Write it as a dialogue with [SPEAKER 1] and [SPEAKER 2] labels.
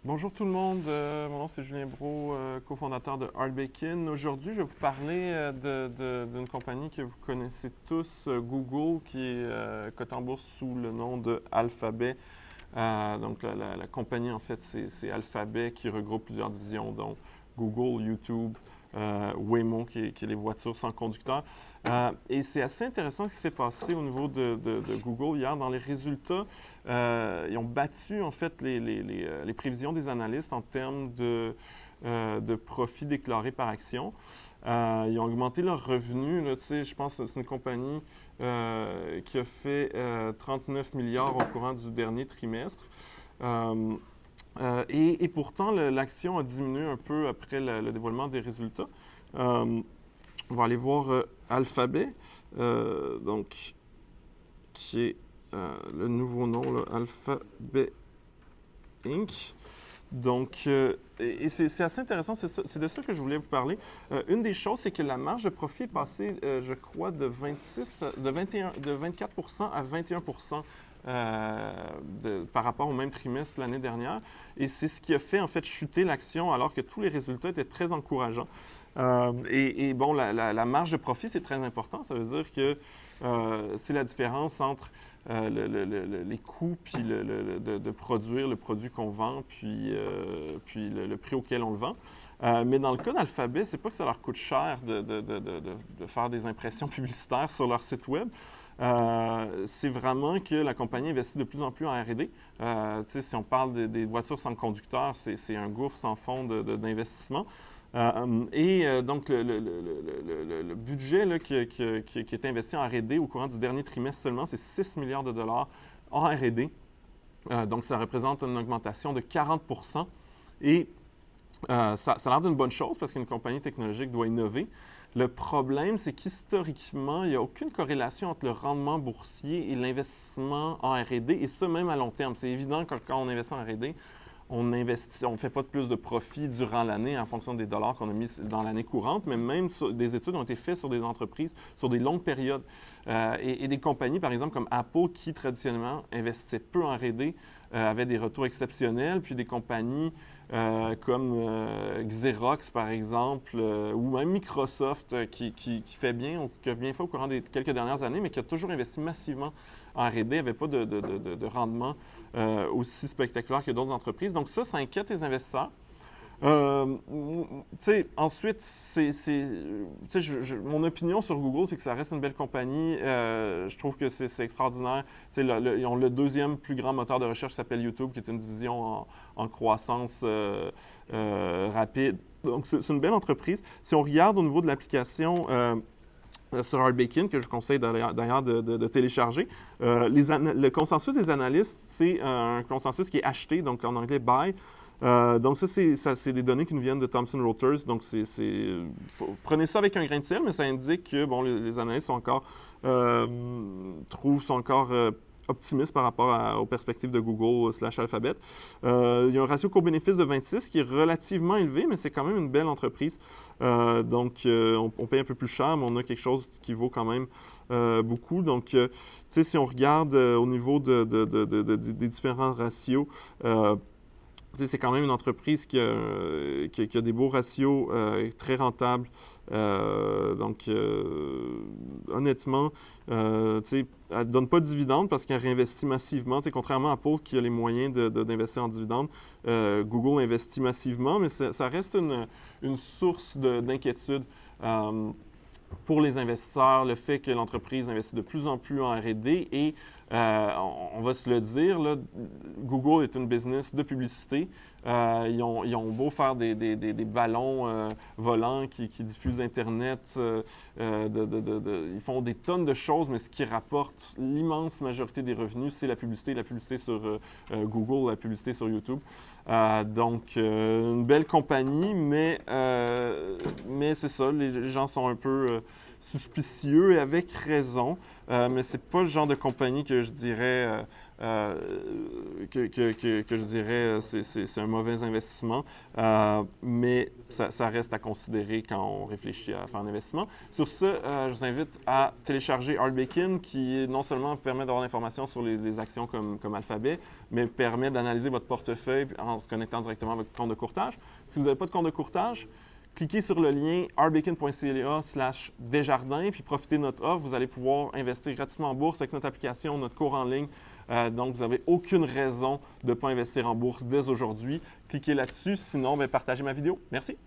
[SPEAKER 1] Bonjour tout le monde, mon nom c'est Julien Brault, cofondateur de Hardbacon. Aujourd'hui, je vais vous parler d'une compagnie que vous connaissez tous, Google, qui est cotée en bourse sous le nom de Alphabet. Donc la compagnie, en fait, c'est Alphabet qui regroupe plusieurs divisions, dont Google, YouTube, Waymo, qui est les voitures sans conducteur. Et c'est assez intéressant ce qui s'est passé au niveau de Google hier. Dans les résultats, ils ont battu en fait les prévisions des analystes en termes de profits déclarés par action. Ils ont augmenté leurs revenus. Là, je pense que c'est une compagnie qui a fait 39 milliards au courant du dernier trimestre. Et pourtant, l'action a diminué un peu après le dévoilement des résultats. On va aller voir Alphabet, donc, qui est le nouveau nom, là, Alphabet Inc. Donc, et c'est assez intéressant, c'est de ça que je voulais vous parler. Une des choses, c'est que la marge de profit est passée, je crois, de 24 à 21 par rapport au même trimestre l'année dernière. Et c'est ce qui a fait, en fait, chuter l'action alors que tous les résultats étaient très encourageants. Et bon, la marge de profit, c'est très important. Ça veut dire que c'est la différence entre les coûts puis de produire le produit qu'on vend, puis le prix auquel on le vend. Mais dans le cas d'Alphabet, c'est pas que ça leur coûte cher de faire des impressions publicitaires sur leur site web. C'est vraiment que la compagnie investit de plus en plus en R&D. Si on parle des voitures sans conducteur, c'est un gouffre sans fond d'investissement. Donc, le budget là, qui est investi en R&D au courant du dernier trimestre seulement, c'est 6 milliards de dollars en R&D. Donc, ça représente une augmentation de 40 Et ça a l'air d'une bonne chose parce qu'une compagnie technologique doit innover. Le problème, c'est qu'historiquement, il n'y a aucune corrélation entre le rendement boursier et l'investissement en R&D, et ça même à long terme. C'est évident que quand on investit en R&D, on ne fait pas de plus de profit durant l'année en fonction des dollars qu'on a mis dans l'année courante, mais même des études ont été faites sur des entreprises sur des longues périodes. Et des compagnies, par exemple, comme Apple, qui traditionnellement investissait peu en R&D, avaient des retours exceptionnels, puis des compagnies comme Xerox, par exemple, ou même Microsoft, qui fait bien, ou qui a bien fait au courant des quelques dernières années, mais qui a toujours investi massivement en R&D, n'avait pas de rendement aussi spectaculaire que d'autres entreprises. Donc ça inquiète les investisseurs. Ensuite, mon opinion sur Google, c'est que ça reste une belle compagnie. Je trouve que c'est extraordinaire. Ils ont le deuxième plus grand moteur de recherche qui s'appelle YouTube, qui est une division en croissance rapide. Donc, c'est une belle entreprise. Si on regarde au niveau de l'application sur Hardbacon, que je conseille d'ailleurs de télécharger. Le consensus des analystes, c'est un consensus qui est acheté, donc en anglais buy. Donc ça, c'est des données qui nous viennent de Thomson Reuters. Donc, prenez ça avec un grain de sel, mais ça indique que bon, les analystes sont encore, sont encore optimistes par rapport aux perspectives de Google / Alphabet. Il y a un ratio coût-bénéfice de 26 qui est relativement élevé, mais c'est quand même une belle entreprise. Donc, on paye un peu plus cher, mais on a quelque chose qui vaut quand même beaucoup. Donc, si on regarde au niveau des différents ratios, c'est quand même une entreprise qui a des beaux ratios, très rentables. Donc, honnêtement, elle ne donne pas de dividendes parce qu'elle réinvestit massivement. Contrairement à Apple qui a les moyens d'investir en dividendes, Google investit massivement, mais ça reste une source d'inquiétude. Pour les investisseurs, le fait que l'entreprise investit de plus en plus en R&D et on va se le dire, là, Google est une business de publicité. Ils ont beau faire des ballons volants qui diffusent Internet. Ils font des tonnes de choses, mais ce qui rapporte l'immense majorité des revenus, c'est la publicité sur Google, la publicité sur YouTube. Donc, une belle compagnie, mais c'est ça, les gens sont un peu suspicieux et avec raison, mais ce n'est pas le genre de compagnie que je dirais c'est un mauvais investissement, mais ça reste à considérer quand on réfléchit à faire un investissement. Sur ce, je vous invite à télécharger Hard Bacon qui non seulement vous permet d'avoir l'information sur les actions comme Alphabet, mais permet d'analyser votre portefeuille en se connectant directement à votre compte de courtage. Si vous n'avez pas de compte de courtage, cliquez sur le lien hardbacon.ca/Desjardins puis profitez de notre offre. Vous allez pouvoir investir gratuitement en bourse avec notre application, notre cours en ligne. Donc, vous n'avez aucune raison de ne pas investir en bourse dès aujourd'hui. Cliquez là-dessus. Sinon, partagez ma vidéo. Merci.